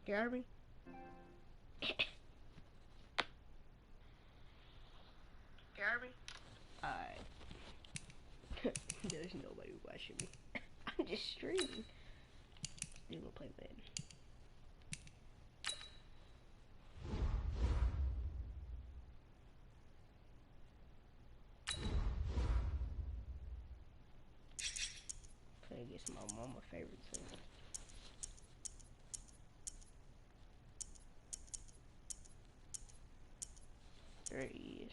You heard me? You heard me? Alright. There's nobody watching me. I'm just streaming. Still gonna play Madden. Playing against my mama favorite team. There he is.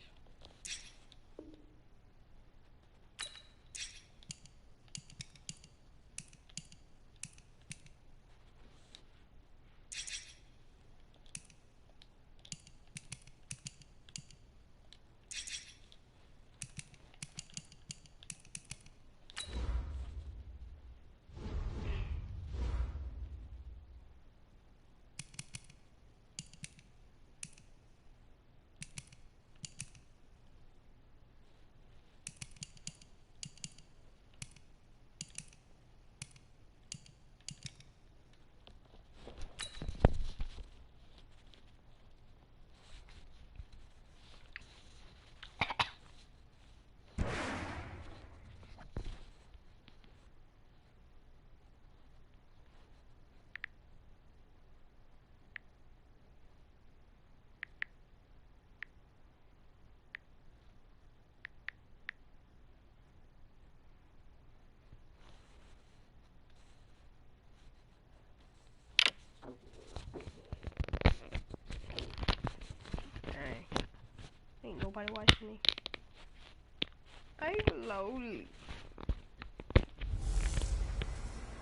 Ain't nobody watching me. I'm lonely.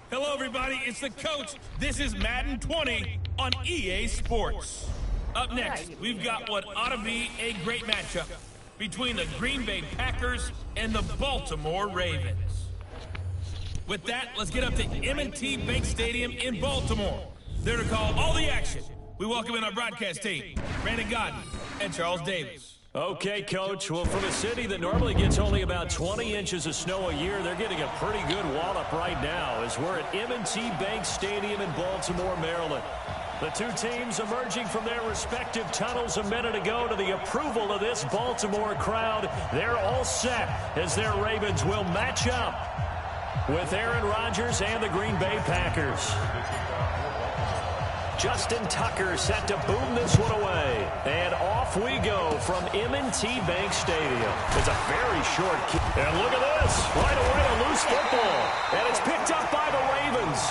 Hello everybody, it's the coach. This is Madden 20 on EA Sports. Up next, we've got what ought to be a great matchup between the Green Bay Packers and the Baltimore Ravens. With that, let's get up to M&T Bank Stadium in Baltimore. There to call all the action. We welcome in our broadcast team, Brandon Godden and Charles Davis. Okay, Coach. Well, from a city that normally gets only about 20 inches of snow a year, they're getting a pretty good wallop right now as we're at M&T Bank Stadium in Baltimore, Maryland. The two teams emerging from their respective tunnels a minute ago to the approval of this Baltimore crowd. They're all set as their Ravens will match up with Aaron Rodgers and the Green Bay Packers. Justin Tucker set to boom this one away. And off we go from M&T Bank Stadium. It's a very short kick. And look at this. Right away, a loose football. And it's picked up by the Ravens.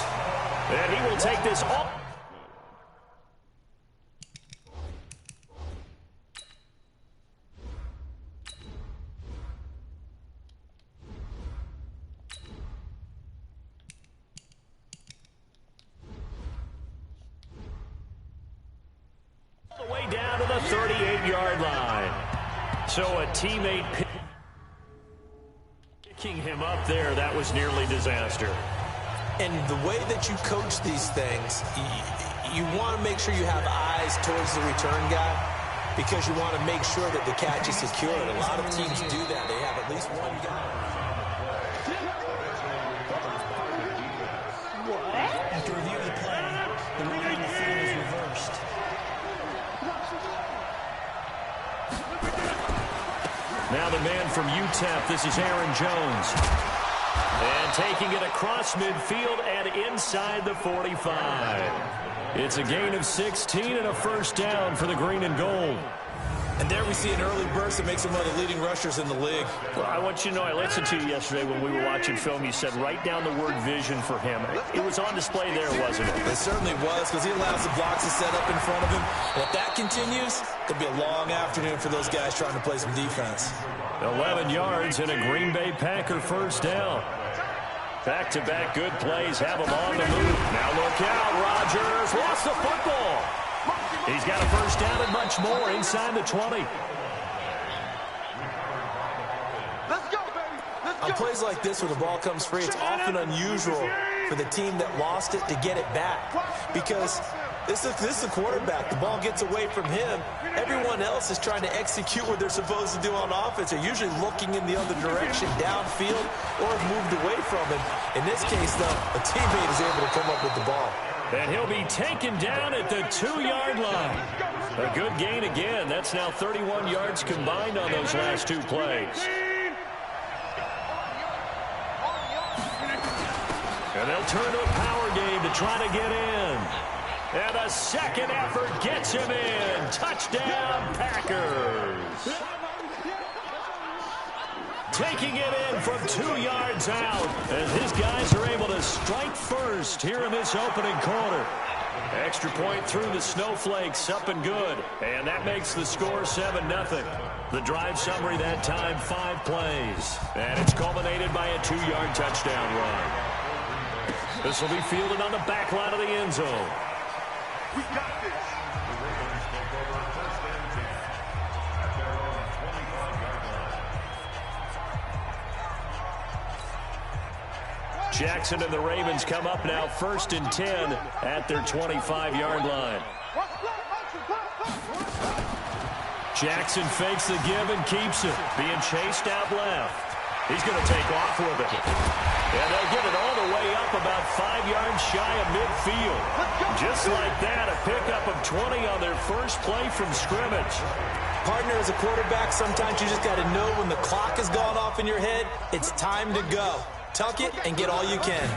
And he will take this off. Way down to the 38-yard line. So a teammate picking him up there, that was nearly disaster. And the way that you coach these things, you want to make sure you have eyes towards the return guy because you want to make sure that the catch is secured. A lot of teams do that. They have at least one guy. After review of the play, the running on the field is reversed. Now the man from UTEP, this is Aaron Jones. And taking it across midfield and inside the 45. It's a gain of 16 and a first down for the green and gold. And there we see an early burst that makes him one of the leading rushers in the league. Well, I want you to know, I listened to you yesterday when we were watching film. You said write down the word vision for him. It was on display there, wasn't it? It certainly was, because he allows the blocks to set up in front of him. And if that continues, it'll be a long afternoon for those guys trying to play some defense. 11 yards and a Green Bay Packer first down. Back-to-back good plays have him on the move. Now look out, Rodgers lost the football. He's got a first down and much more inside the 20. Let's go, baby. Let's go. On plays like this where the ball comes free, it's often unusual for the team that lost it to get it back. Because this is the quarterback. The ball gets away from him. Everyone else is trying to execute what they're supposed to do on offense. They're usually looking in the other direction, downfield, or moved away from him. In this case, though, a teammate is able to come up with the ball. And he'll be taken down at the 2-yard line. A good gain again. That's now 31 yards combined on those last 2 plays. And they'll turn to a power game to try to get in. And a second effort gets him in. Touchdown, Packers. Taking it in from 2 yards out. And his guys are able to strike first here in this opening quarter. Extra point through the snowflakes, up and good. And that makes the score 7-0. The drive summary that time, 5 plays. And it's culminated by a 2-yard touchdown run. This will be fielded on the back line of the end zone. We got this. Jackson and the Ravens come up now 1st and 10 at their 25-yard line. Jackson fakes the give and keeps it. Being chased out left. He's going to take off with it. And they'll get it all the way up about 5 yards shy of midfield. Just like that, a pickup of 20 on their first play from scrimmage. Partner, as a quarterback, sometimes you just got to know when the clock has gone off in your head, it's time to go. Tuck it and get all you can.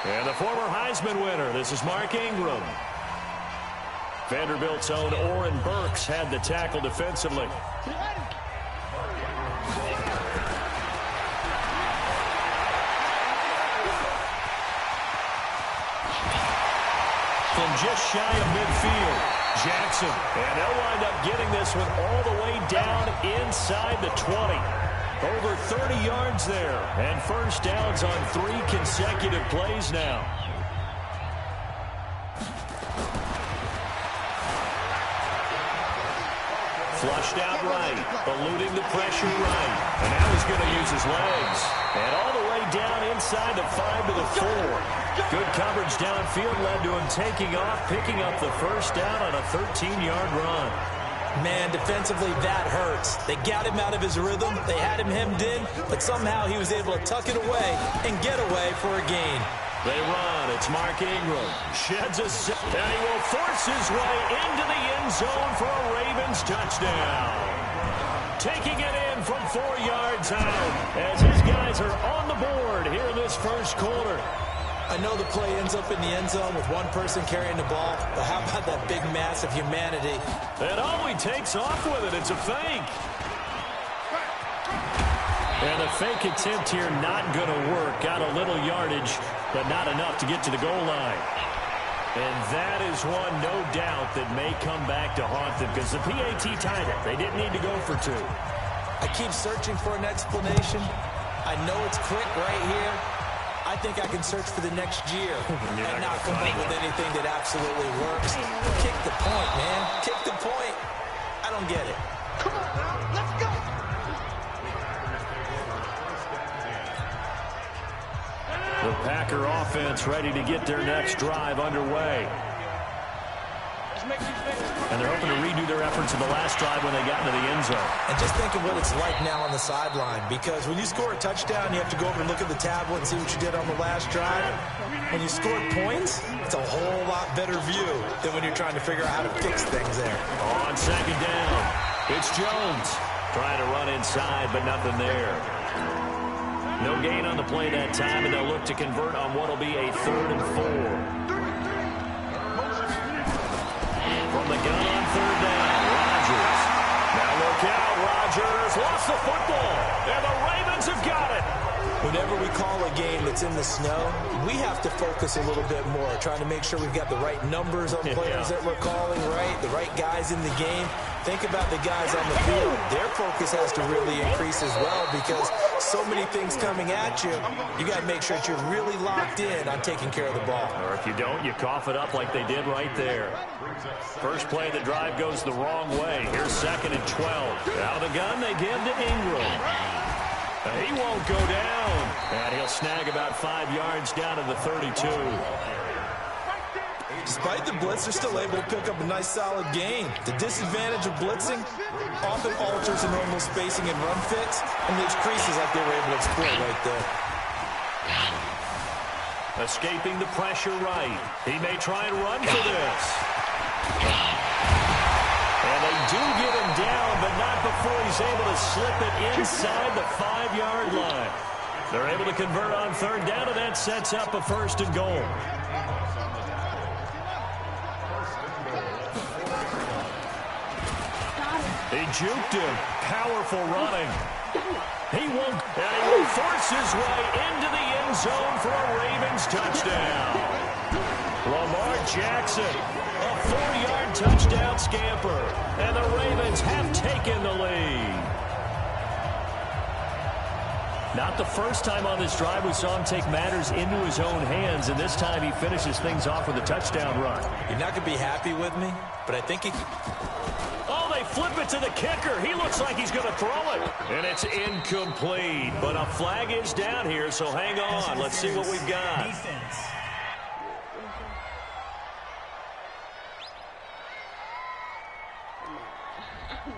And the former Heisman winner, this is Mark Ingram. Vanderbilt's own Oren Burks had the tackle defensively. From just shy of midfield, Jackson. And they'll wind up getting this one all the way down inside the 20. Over 30 yards there. And first downs on 3 consecutive plays now. Flushed out right, eluding the pressure right. And now he's going to use his legs. And all the way down inside the 5 to the 4. Good coverage downfield led to him taking off, picking up the first down on a 13-yard run. Man, defensively, that hurts. They got him out of his rhythm. They had him hemmed in, but somehow he was able to tuck it away and get away for a gain. They run. It's Mark Ingram. Sheds a set, and he will force his way into the end zone for a Ravens touchdown. Taking it in from 4 yards out as his guys are on the board here in this first quarter. I know the play ends up in the end zone with one person carrying the ball, but how about that big mass of humanity? And oh, he takes off with it. It's a fake. And the fake attempt here not going to work. Got a little yardage, but not enough to get to the goal line. And that is one, no doubt, that may come back to haunt them because the PAT tied it. They didn't need to go for 2. I keep searching for an explanation. I know it's quick right here. I think I can search for the next year and not come up with anything that absolutely works. Kick the point, man. Kick the point. I don't get it. Come on now, let's go. The Packer offense ready to get their next drive underway. And they're hoping to redo their efforts in the last drive when they got into the end zone. And just think of what it's like now on the sideline, because when you score a touchdown, you have to go over and look at the tablet and see what you did on the last drive. When you scored points, it's a whole lot better view than when you're trying to figure out how to fix things there. On second down, it's Jones. Trying to run inside, but nothing there. No gain on the play that time, and they'll look to convert on what will be a 3rd and 4. From the gun on 3rd down, Rodgers. Now look out, Rodgers lost the football, and the Ravens have got it. Whenever we call a game that's in the snow, we have to focus a little bit more, trying to make sure we've got the right numbers on players that we're calling, right? The right guys in the game. Think about the guys on the field. Their focus has to really increase as well because so many things coming at you. You got to make sure that you're really locked in on taking care of the ball. Or if you don't, you cough it up like they did right there. First play of the drive goes the wrong way. Here's 2nd and 12. Out of the gun, they give to Ingram. He won't go down. And he'll snag about 5 yards down to the 32. Despite the blitz, they're still able to pick up a nice solid gain. The disadvantage of blitzing often alters the normal spacing and run fits and leaves creases like they were able to exploit right there. Escaping the pressure right. He may try and run for this. And they do get him down, but not before he's able to slip it inside the 5-yard line. They're able to convert on third down, and that sets up a 1st and goal. He juked him. Powerful running. He won't, and he will force his way into the end zone for a Ravens touchdown. Lamar Jackson, a 4-yard touchdown scamper, and the Ravens have taken the lead. Not the first time on this drive we saw him take matters into his own hands, and this time he finishes things off with a touchdown run. You're not going to be happy with me, but I think he... Oh, they flip it to the kicker. He looks like he's going to throw it. And it's incomplete, but a flag is down here, so hang on. Let's see what we've got. Defense.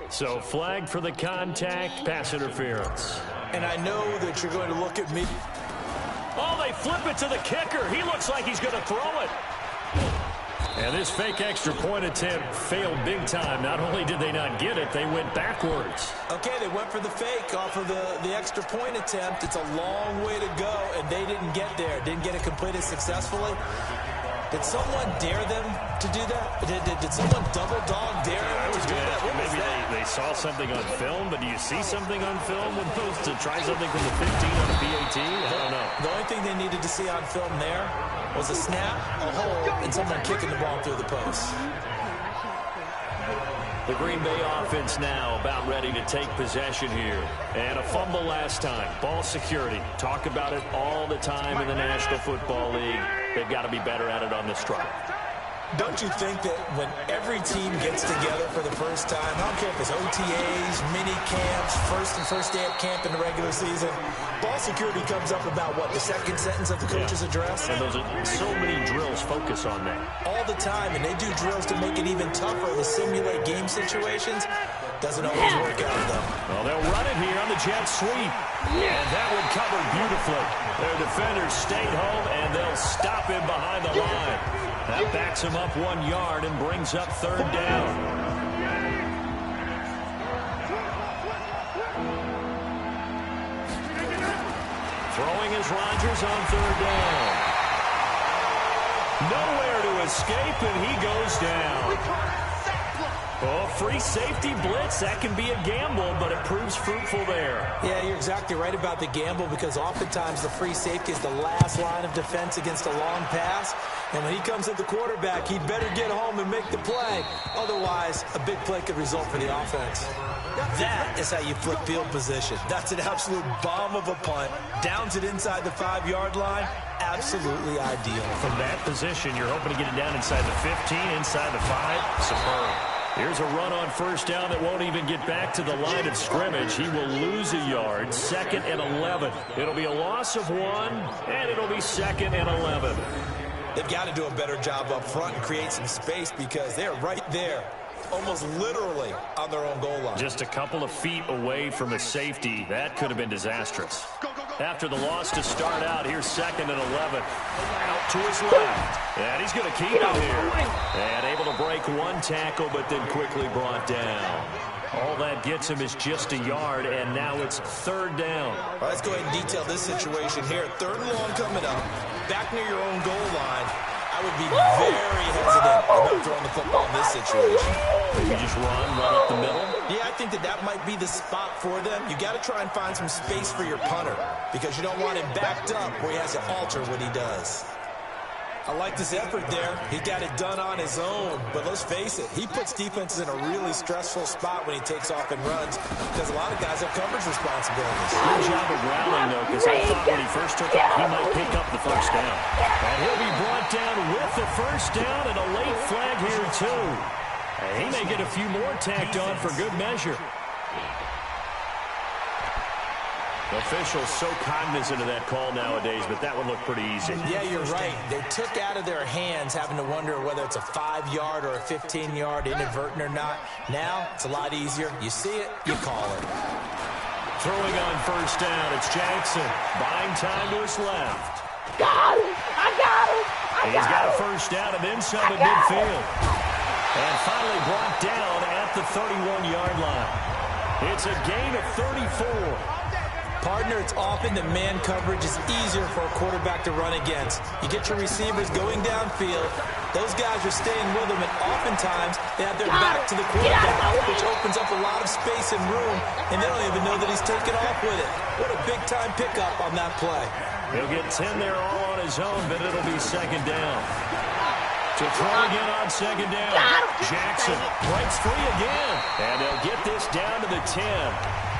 So flag for the contact, pass interference. And I know that you're going to look at me. Oh, they flip it to the kicker. He looks like he's going to throw it. And this fake extra point attempt failed big time. Not only did they not get it, they went backwards. Okay, they went for the fake off of the extra point attempt. It's a long way to go, and they didn't get there. Didn't get it completed successfully. Did someone dare them to do that? Did someone double dog dare them to do that? What was Maybe that? they saw something on film, but do you see something on film when opposed to try something from the 15 on the PAT? I don't know. The only thing they needed to see on film there was a snap, a hole, and someone kicking the ball through the post. The Green Bay offense now about ready to take possession here. And a fumble last time. Ball security. Talk about it all the time in the National Football League. They've got to be better at it on this drive. Don't you think that when every team gets together for the first time, I don't care if it's OTAs, mini camps, first day at camp in the regular season, ball security comes up about, what, the second sentence of the coach's address? And those are so many drills focus on that. All the time, and they do drills to make it even tougher to simulate game situations. Doesn't always work out, though. Well, they'll run it here on the jet sweep. And that one covered beautifully. Their defenders stayed home, and they'll stop him behind the line. That backs him up 1 yard and brings up third down. Throwing is Rodgers on third down. Nowhere to escape, and he goes down. Oh, free safety blitz. That can be a gamble, but it proves fruitful there. Yeah, you're exactly right about the gamble, because oftentimes the free safety is the last line of defense against a long pass. And when he comes at the quarterback, he'd better get home and make the play. Otherwise, a big play could result for the offense. That is how you flip field position. That's an absolute bomb of a punt. Downs it inside the 5-yard line. Absolutely ideal. From that position, you're hoping to get it down inside the 15, inside the 5. Superb. Here's a run on first down that won't even get back to the line of scrimmage. He will lose a yard. 2nd and 11. It'll be a loss of 1, and it'll be 2nd and 11. They've got to do a better job up front and create some space, because they're right there, almost literally on their own goal line. Just a couple of feet away from a safety. That could have been disastrous. After the loss to start out, here's 2nd and 11. Out to his left. And he's going to keep it here. And able to break 1 tackle, but then quickly brought down. All that gets him is just a yard, and now it's third down. All right, let's go ahead and detail this situation here. 3rd and long coming up. Back near your own goal line. I would be very hesitant about throwing the football in this situation. You just run up the middle? Yeah, I think that might be the spot for them. You got to try and find some space for your punter, because you don't want him backed up where he has to alter what he does. I like this effort there. He got it done on his own, but let's face it, he puts defenses in a really stressful spot when he takes off and runs, because a lot of guys have coverage responsibilities. Good job of rallying, though, because I thought when he first took it, he might pick up the first down. And he'll be brought down with the first down, and a late flag here, too. He may get a few more tacked on for good measure. Officials so cognizant of that call nowadays, but that one looked pretty easy. Yeah, you're right. They took out of their hands having to wonder whether it's a 5-yard or a 15-yard inadvertent or not. Now, it's a lot easier. You see it, you call it. Throwing on first down, it's Jackson. Buying time to his left. Got him! I got him! He's got a first down and then some at midfield. And finally brought down at the 31-yard line. It's a gain of 34. Partner, it's often that man coverage is easier for a quarterback to run against. You get your receivers going downfield. Those guys are staying with them, and oftentimes they have their back to the quarterback, which opens up a lot of space and room, and they don't even know that he's taken off with it. What a big-time pickup on that play. He'll get 10 there all on his own, but it'll be second down. To throw again on second down. Jackson breaks free again. And they'll get this down to the 10.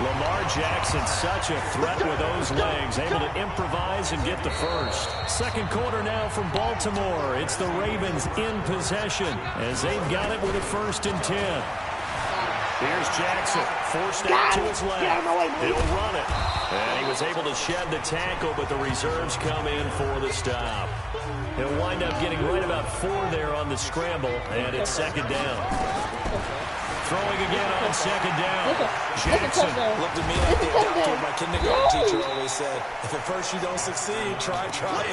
Lamar Jackson, such a threat with those legs, able to improvise and get the first. Second quarter now from Baltimore. It's the Ravens in possession as they've got it with a 1st and 10. Here's Jackson, forced out to his left. He'll run it. And he was able to shed the tackle, but the reserves come in for the stop. He'll wind up getting right about 4 there on the scramble, and it's second down. Throwing again on second down. Jackson. Looked at me like the doctor my kindergarten teacher always said. If at first you don't succeed, try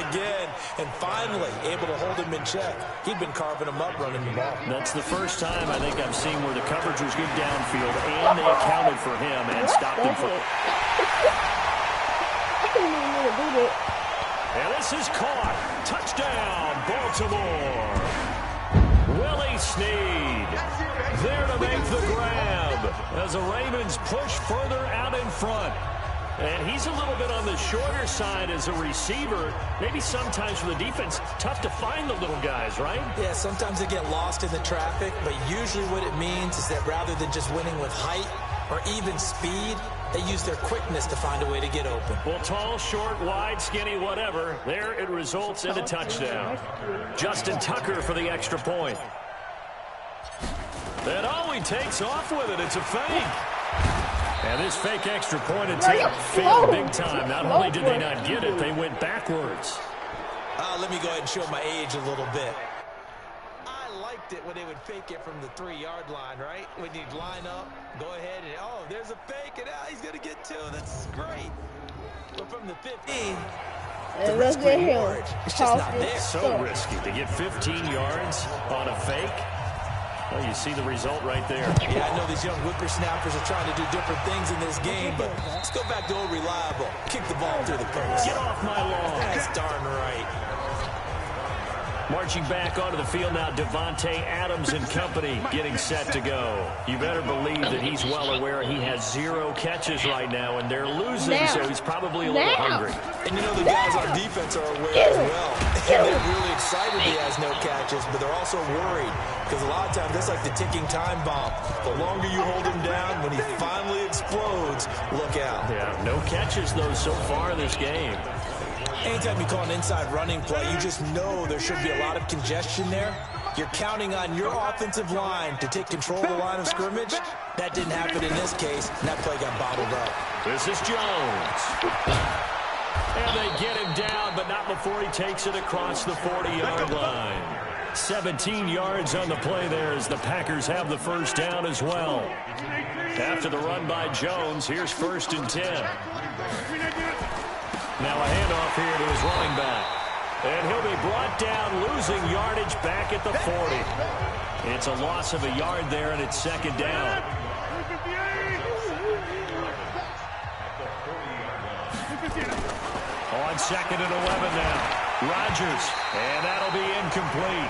again. And finally, able to hold him in check. He'd been carving him up running the ball. That's the first time I think I've seen where the coverage was good downfield, and they accounted for him and stopped him from... And this is caught. Touchdown, Baltimore. Willie Snead there to make the grab as the Ravens push further out in front. And he's a little bit on the shorter side as a receiver. Maybe sometimes for the defense, tough to find the little guys, right? Yeah, sometimes they get lost in the traffic, but usually what it means is that rather than just winning with height or even speed, they use their quickness to find a way to get open. Well, tall, short, wide, skinny, whatever. There it results in a touchdown. Justin Tucker for the extra point. And oh, he takes off with it. It's a fake. And this fake extra point attempt failed big time. Not only did they not get it, they went backwards. Let me go ahead and show my age a little bit. I liked it when they would fake it from the 3-yard line, right? When you'd line up, go ahead and, oh, there's a fake, and now he's going to get 2. That's great. But from the 15, the risk reward, it's just not there. So risky to get 15 yards on a fake. Well, you see the result right there. Yeah, I know these young whippersnappers are trying to do different things in this game, but let's go back to old reliable. Kick the ball through the post. Get off my lawn. That's darn right. Marching back onto the field now, Devontae Adams and company getting set to go. You better believe that he's well aware he has 0 catches right now, and they're losing, so he's probably a little hungry. And you know the guys on defense are aware as well. And they're really excited he has no catches, but they're also worried because a lot of times that's like the ticking time bomb. The longer you hold him down, when he finally explodes, look out. Yeah, no catches, though, so far in this game. Anytime you call an inside running play, you just know there should be a lot of congestion there. You're counting on your offensive line to take control of the line of scrimmage. That didn't happen in this case, and that play got bottled up. This is Jones. And they get him down, but not before he takes it across the 40-yard line. 17 yards on the play there as the Packers have the first down as well. After the run by Jones, here's 1st and 10. Now a handoff here to his running back. And he'll be brought down, losing yardage back at the 40. It's a loss of a yard there, and it's second down. On 2nd and 11 now. Rodgers, and that'll be incomplete.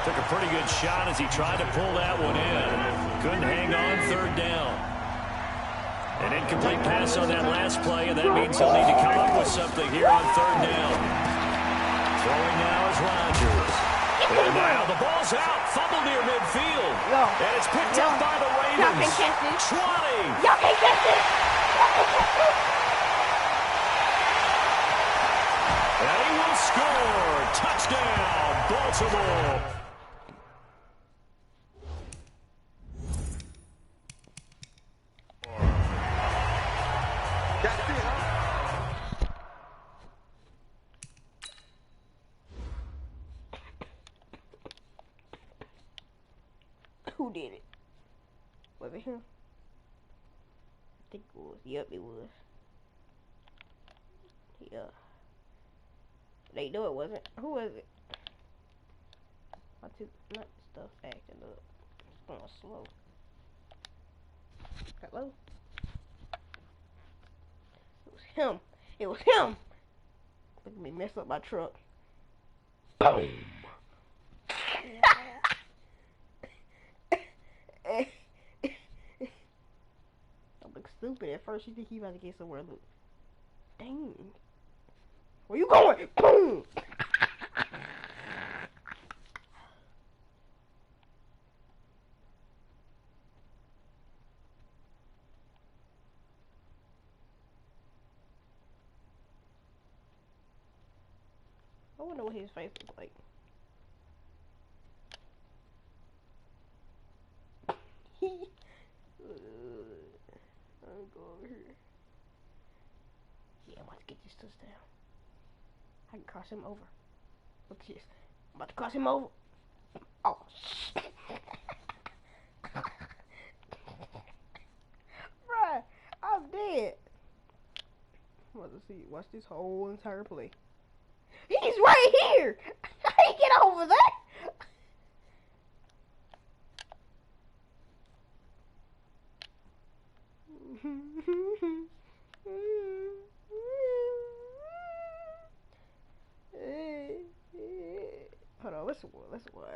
Took a pretty good shot as he tried to pull that one in. Couldn't hang on 3rd down. An incomplete pass on that last play, and that means he'll need to come up with something here on 3rd down. Throwing now is Rodgers. And now the ball's out. Fumble near midfield. And it's picked up by the Ravens. 20. Y'all can't catch it. And he will score. Touchdown, Baltimore. Who did it? Was it him? I think it was. Yep, it was. Yeah. They knew it wasn't. Who was it? Not stuff acting up. It's going slow. Hello? It was him. It was him. Look at me mess up my truck. Boom. I look stupid at first. You think he about to get somewhere. Look. Dang. Where you going? Boom. I wonder what his face looks like. I'll go over here. Yeah, I'm about to get this touchdown. I can cross him over. Look at this. I'm about to cross him over. Oh, shit. Bruh, I'm dead. I'm about to see. Watch this whole entire play. He's right here. I can't get over there. Hold on, let's watch. Let's watch.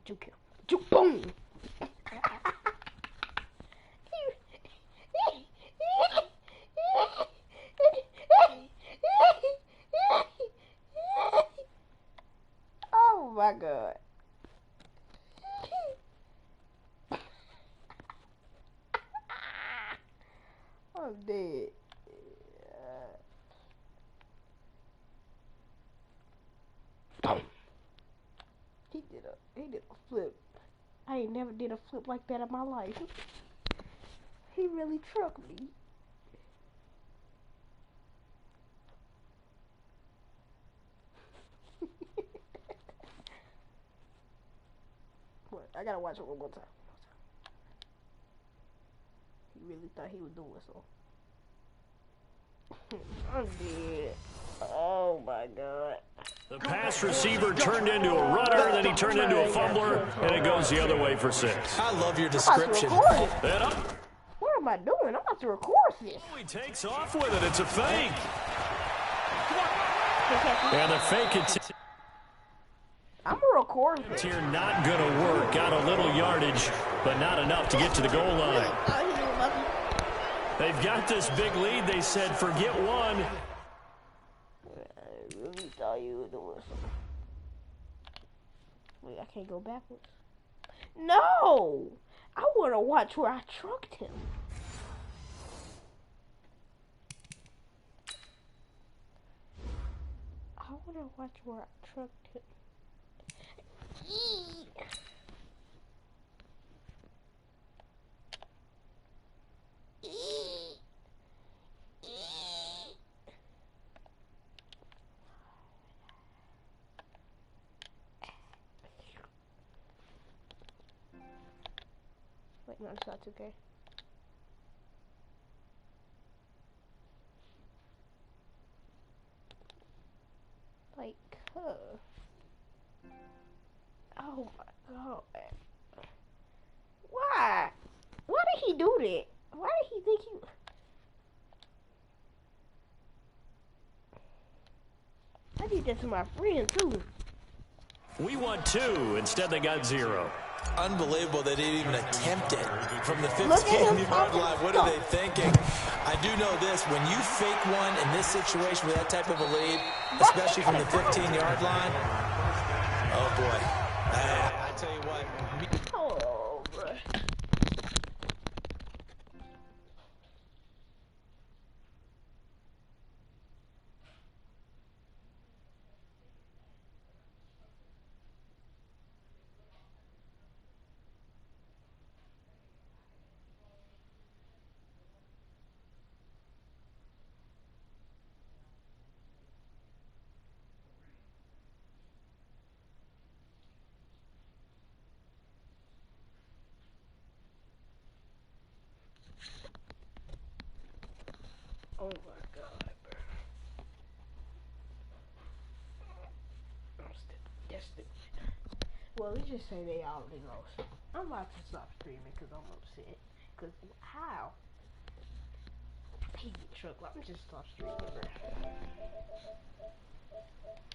Juke him. Juke, boom. Oh my God. I'm dead. Boom. He did a flip. I ain't never did a flip like that in my life. He really trucked me. What? I gotta watch it one more time. He really thought he was doing so. I'm dead. Oh my God. The pass receiver turned into a runner, then he turned into a fumbler, and it goes the other way for 6. I love your description. What am I doing? I'm about to record this. He takes off with it. It's a fake. And the fake I'm gonna record this. here not going to work. Got a little yardage, but not enough to get to the goal line. They've got this big lead. They said, forget one. I really thought you were doing something. Wait, I can't go backwards. No! I want to watch where I trucked him. I want to watch where I trucked him. Wait, no, it's not 2K. Like, oh my God. Why? Why did he do that? Why did he think he... I did that to my friend, too. We want 2. Instead, they got 0. Unbelievable they didn't even attempt it from the 15-yard line. What are they thinking? I do know this. When you fake one in this situation with that type of a lead, especially from the 15-yard line, oh, boy. I tell you what. Oh, bro. Oh my god, bro. That's stupid. Well, let's just say they already lost. I'm about to stop streaming because I'm upset. Because how? He get truck. I'm just stop streaming, bro.